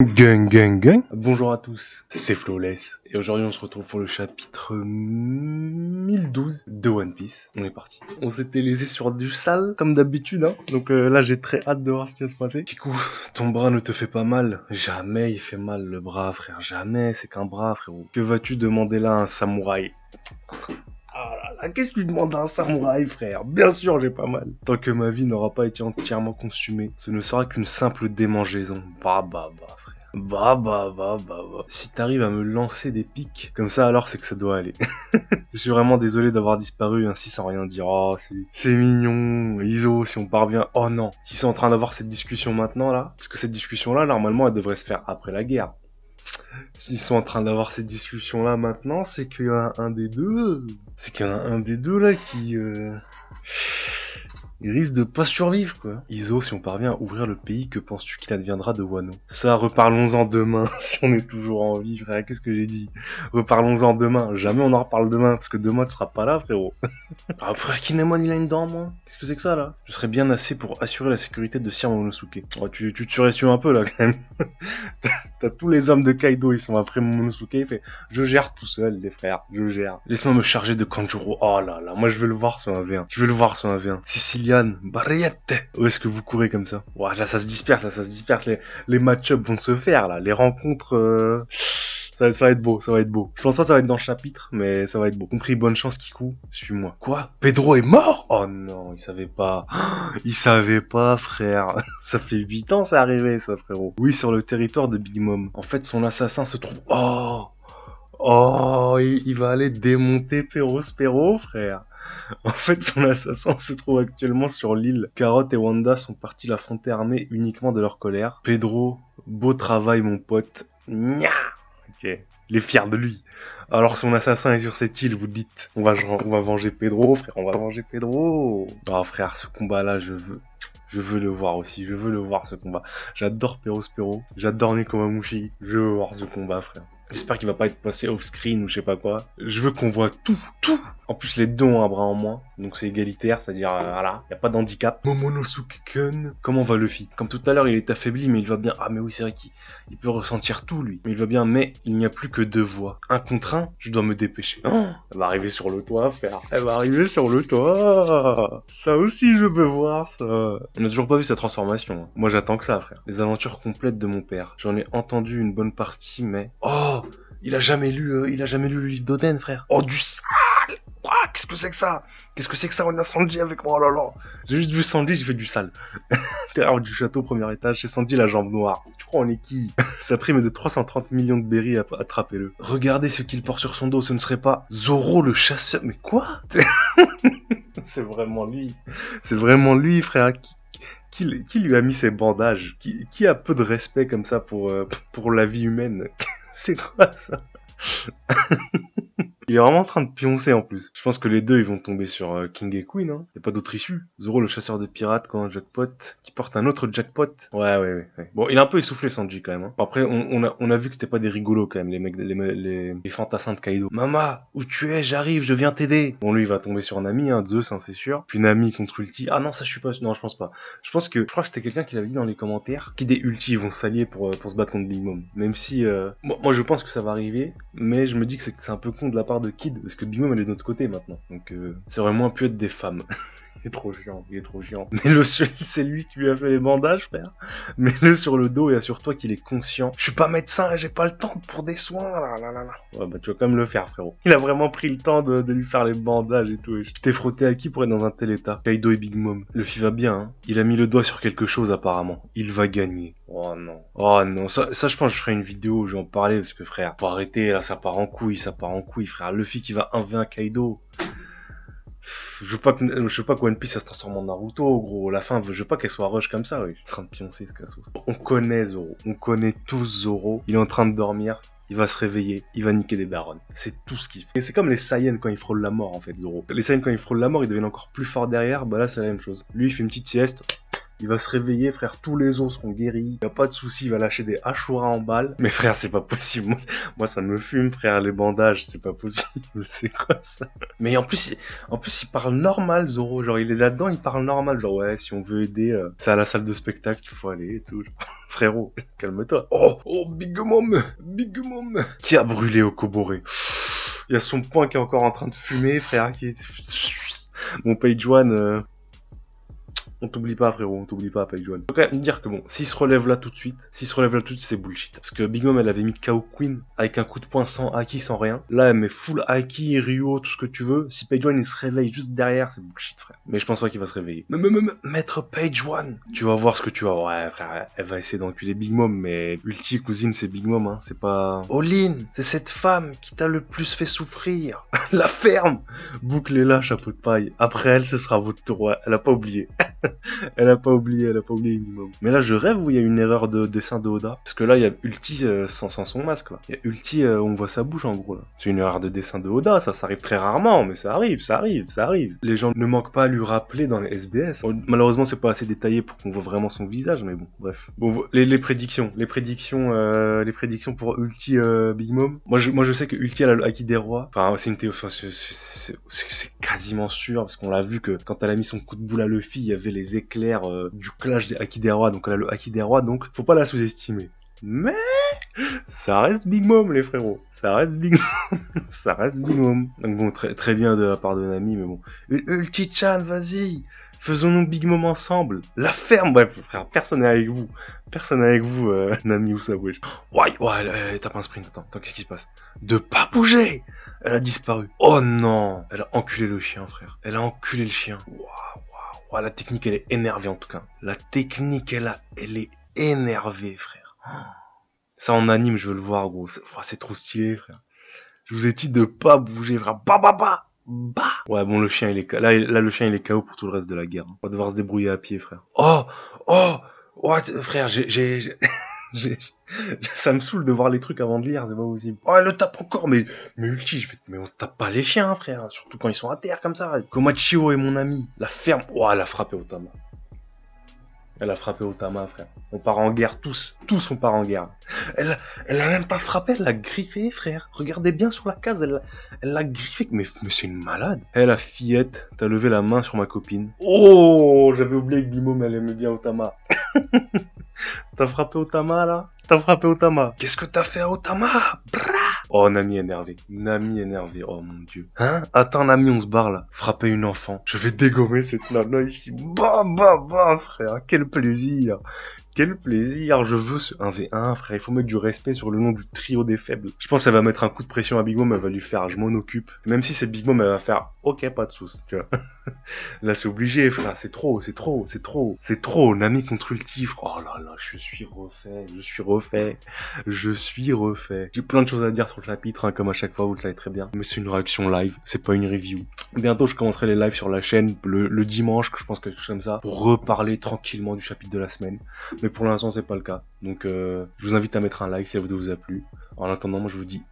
Gang, gang, gang. Bonjour à tous, c'est Flawless. Et aujourd'hui, on se retrouve pour le chapitre 1012 de One Piece. On est parti. On s'était lésé sur du sale, comme d'habitude, hein. Donc là, j'ai très hâte de voir ce qui va se passer. Kikou, ton bras ne te fait pas mal. Jamais il fait mal, le bras, frère. Jamais, c'est qu'un bras, frérot. Que vas-tu demander là à un samouraï? Ah là là, qu'est-ce que tu demandes à un samouraï, frère? Bien sûr, j'ai pas mal. Tant que ma vie n'aura pas été entièrement consumée, ce ne sera qu'une simple démangeaison. Bah, frère. Bah. Si t'arrives à me lancer des pics comme ça, alors c'est que ça doit aller. Je suis vraiment désolé d'avoir disparu ainsi sans rien dire. Oh, c'est mignon. Iso, si on parvient... Oh non. S'ils sont en train d'avoir cette discussion maintenant, là, parce que cette discussion-là, normalement, elle devrait se faire après la guerre. S'ils sont en train d'avoir cette discussion-là maintenant, c'est qu'il y en a un des deux... C'est qu'il y en a un des deux, là, qui... Il risque de pas survivre, quoi. Iso, si on parvient à ouvrir le pays, que penses-tu qu'il adviendra de Wano? Ça, reparlons-en demain, si on est toujours en vie, frère. Qu'est-ce que j'ai dit? Reparlons-en demain. Jamais on en reparle demain, parce que demain, tu seras pas là, frérot. Ah, frère, Kinemon, il a une dent, moi. Qu'est-ce que c'est que ça, là? Je serais bien assez pour assurer la sécurité de Sir Momonosuke. Oh, tu te suressumes un peu, là, quand même. T'as tous les hommes de Kaido, ils sont après Momonosuke, il fait « Je gère tout seul, les frères, je gère. Laisse-moi me charger de Kanjuro. » Oh là là, moi je veux le voir sur un V1. Je veux le voir sur un V1. Sicilian, Barriette. Où est-ce que vous courez comme ça? Ouah, là ça se disperse, Les match-ups vont se faire, là. Les rencontres... Ça va être beau, ça va être beau. Je pense pas que ça va être dans le chapitre, mais ça va être beau. Compris, bonne chance, Kiku. Suis-moi. Quoi? Pedro est mort? Oh non, il savait pas. Il savait pas, frère. Ça fait 8 ans, c'est arrivé, ça, frérot. Oui, sur le territoire de Big Mom. En fait, son assassin se trouve... Oh, il va aller démonter Spero, frère. En fait, son assassin se trouve actuellement sur l'île. Carotte et Wanda sont partis l'affronter armés uniquement de leur colère. Pedro, beau travail, mon pote. Nya. Ok. Il est fier de lui. Alors son assassin est sur cette île, vous le dites. On va venger Pedro, frère, on va venger Pedro. Oh frère, ce combat-là, je veux le voir aussi, je veux le voir ce combat. J'adore Spero, j'adore Nekomamushi, je veux voir ce combat, frère. J'espère qu'il va pas être passé off-screen ou je sais pas quoi. Je veux qu'on voit tout. En plus, les deux ont un bras en moins, donc c'est égalitaire, c'est-à-dire, voilà, y a pas d'handicap. Momonosuke-kun. Comment va Luffy? Comme tout à l'heure, il est affaibli, mais il va bien. Ah, mais oui, c'est vrai qu'il peut ressentir tout, lui. Mais il va bien, mais il n'y a plus que 2 voies. Un contre un, je dois me dépêcher. Oh, elle va arriver sur le toit, frère. Elle va arriver sur le toit. Ça aussi, je veux voir, ça. On a toujours pas vu sa transformation. Hein. Moi, j'attends que ça, frère. Les aventures complètes de mon père. J'en ai entendu une bonne partie, mais... Oh, il a jamais lu le livre d'Oden, frère. Oh, du sale. Quoi? Qu'est-ce que c'est que ça? On a Sanji avec moi, oh là là. J'ai juste vu Sanji, j'ai fait du sale. Terreur du château, premier étage, c'est Sanji la jambe noire. Tu crois on est qui? Sa prime est de 330 millions de berries, attrapez-le. Regardez ce qu'il porte sur son dos, ce ne serait pas Zoro le chasseur. Mais quoi? C'est vraiment lui, frère. Qui lui a mis ces bandages? Qui a peu de respect comme ça pour la vie humaine? C'est quoi ça? Il est vraiment en train de pioncer en plus. Je pense que les deux ils vont tomber sur King et Queen. Hein. Y a pas d'autre issue. Zoro le chasseur de pirates quand un jackpot qui porte un autre jackpot. Ouais. Bon, il est un peu essoufflé Sanji quand même. Hein. Après on a vu que c'était pas des rigolos quand même les mecs les fantassins de Kaido. Mama, où tu es? J'arrive, je viens t'aider. Bon lui il va tomber sur Nami, hein, Zeus hein, c'est sûr. Puis Nami contre Ulti. Ah non ça je suis pas. Non je pense pas. Je crois que c'était quelqu'un qui l'avait dit dans les commentaires. Qui des Ulti vont s'allier pour se battre contre Big Mom. Même si moi je pense que ça va arriver, mais je me dis que c'est un peu con de la part de Kid, parce que Big Mom elle est de notre côté maintenant. Donc ça aurait moins pu être des femmes. Il est trop chiant. Mets-le sur c'est lui qui lui a fait les bandages, frère. Mets-le sur le dos et assure-toi qu'il est conscient. Je suis pas médecin et j'ai pas le temps pour des soins. Là. Ouais, bah tu vas quand même le faire, frérot. Il a vraiment pris le temps de lui faire les bandages et tout. Je t'ai frotté à qui pour être dans un tel état? Kaido et Big Mom. Luffy va bien, hein. Il a mis le doigt sur quelque chose apparemment. Il va gagner. Oh non. Ça je pense que je ferai une vidéo où je vais en parler parce que frère, faut arrêter là, ça part en couille, frère. Luffy qui va 1v1 Kaido. Je veux pas que One Piece ça se transforme en Naruto, gros. La fin, je veux pas qu'elle soit rush comme ça, oui. Je suis en train de pioncer ce cassos. On connaît Zoro. On connaît tous Zoro. Il est en train de dormir. Il va se réveiller. Il va niquer des barons. C'est tout ce qu'il fait. Et c'est comme les Saiyans quand ils frôlent la mort, en fait, Zoro. Les Saiyans quand ils frôlent la mort, ils deviennent encore plus forts derrière. Bah là, c'est la même chose. Lui, il fait une petite sieste. Il va se réveiller, frère, tous les os seront guéris. Y a pas de souci, il va lâcher des Ashura en balle. Mais frère, c'est pas possible. Moi, ça me fume, frère, les bandages, c'est pas possible. C'est quoi ça? Mais en plus, il parle normal, Zoro. Genre, il est là-dedans, il parle normal. Genre, ouais, si on veut aider, c'est à la salle de spectacle qu'il faut aller et tout. Frérot, calme-toi. Oh, Big Mom. Qui a brûlé au Koboré? Il y a son poing qui est encore en train de fumer, frère. Mon Page One, on t'oublie pas, frérot, on t'oublie pas, Page One. Faut quand même dire que bon, s'il se relève là tout de suite, c'est bullshit. Parce que Big Mom, elle avait mis KO Queen avec un coup de poing sans Haki, sans rien. Là, elle met full Haki, Ryo, tout ce que tu veux. Si Page One, il se réveille juste derrière, c'est bullshit, frère. Mais je pense pas qu'il va se réveiller. Maître Page One, tu vas voir ce que tu vas. Ouais, frère, elle va essayer d'enculer Big Mom, mais Ulti, cousine, c'est Big Mom, hein. C'est pas... Olin, c'est cette femme qui t'a le plus fait souffrir. La ferme. Bouclez-la, chapeau de paille. Après elle, ce sera votre tour. Ouais, elle a pas oublié. Elle a pas oublié Big Mom. Mais là, je rêve où il y a une erreur de dessin de Oda. Parce que là, il y a Ulti sans son masque, là. Il y a Ulti, on voit sa bouche, en gros, là. C'est une erreur de dessin de Oda, ça arrive très rarement, mais ça arrive. Les gens ne manquent pas à lui rappeler dans les SBS. Malheureusement, c'est pas assez détaillé pour qu'on voit vraiment son visage, mais bon, bref. Bon, les prédictions pour Ulti Big Mom. Moi, je sais que Ulti a le Haki des rois. Enfin, c'est une théorie, c'est quasiment sûr, parce qu'on l'a vu que quand elle a mis son coup de boule à Luffy, il y avait les éclairs du clash des Haki des rois, donc elle a le Haki des rois, donc faut pas la sous-estimer. Mais ça reste Big Mom, les frérots. Ça reste Big Mom. Donc bon, très bien de la part de Nami, mais bon. Ulti-chan, vas-y. Faisons-nous Big Mom ensemble. La ferme, bref, frère, personne n'est avec vous. Nami ou Saboué. Ouais, tape un sprint, attends, qu'est-ce qui se passe? De pas bouger. Elle a disparu. Oh non. Elle a enculé le chien, frère. Elle a enculé le chien. Waouh, la technique, elle est énervée, en tout cas. La technique, elle est énervée, frère. Ça, en anime, je veux le voir, gros. C'est trop stylé, frère. Je vous ai dit de pas bouger, frère. Bah. Ouais, bon, le chien, il est... Là, le chien, il est KO pour tout le reste de la guerre. On va devoir se débrouiller à pied, frère. What, frère, ça me saoule de voir les trucs avant de lire, c'est pas possible. Oh, elle le tape encore, mais Ulti, mais on tape pas les chiens, frère. Surtout quand ils sont à terre, comme ça. Komachio est mon ami. La ferme. Oh, elle a frappé Otama. Frère. On part en guerre, tous on part en guerre. Elle a même pas frappé, elle l'a griffé, frère. Regardez bien sur la case, elle l'a griffé. Mais c'est une malade. La fillette, t'as levé la main sur ma copine. Oh, j'avais oublié que Big Mom, elle aimait bien Otama. T'as frappé Otama, là? Qu'est-ce que t'as fait à Otama? Oh, Nami énervé, oh mon dieu. Hein? Attends, Nami, on se barre là. Frapper une enfant. Je vais dégommer cette nana ici. Bah, frère, quel plaisir. Je veux ce 1v1, frère. Il faut mettre du respect sur le nom du trio des faibles. Je pense qu'elle va mettre un coup de pression à Big Mom, elle va lui faire, je m'en occupe. Même si c'est Big Mom, elle va faire, ok, pas de soucis, tu vois. Là, c'est obligé, frère. C'est trop. Nami contre Ulti, frère. Oh là là, je suis refait. J'ai plein de choses à dire sur le chapitre, hein, comme à chaque fois, vous le savez très bien. Mais c'est une réaction live, c'est pas une review. Bientôt, je commencerai les lives sur la chaîne, le dimanche, que je pense quelque chose comme ça, pour reparler tranquillement du chapitre de la semaine. Mais pour l'instant, c'est pas le cas. Donc, je vous invite à mettre un like si la vidéo vous a plu. En attendant, moi, je vous dis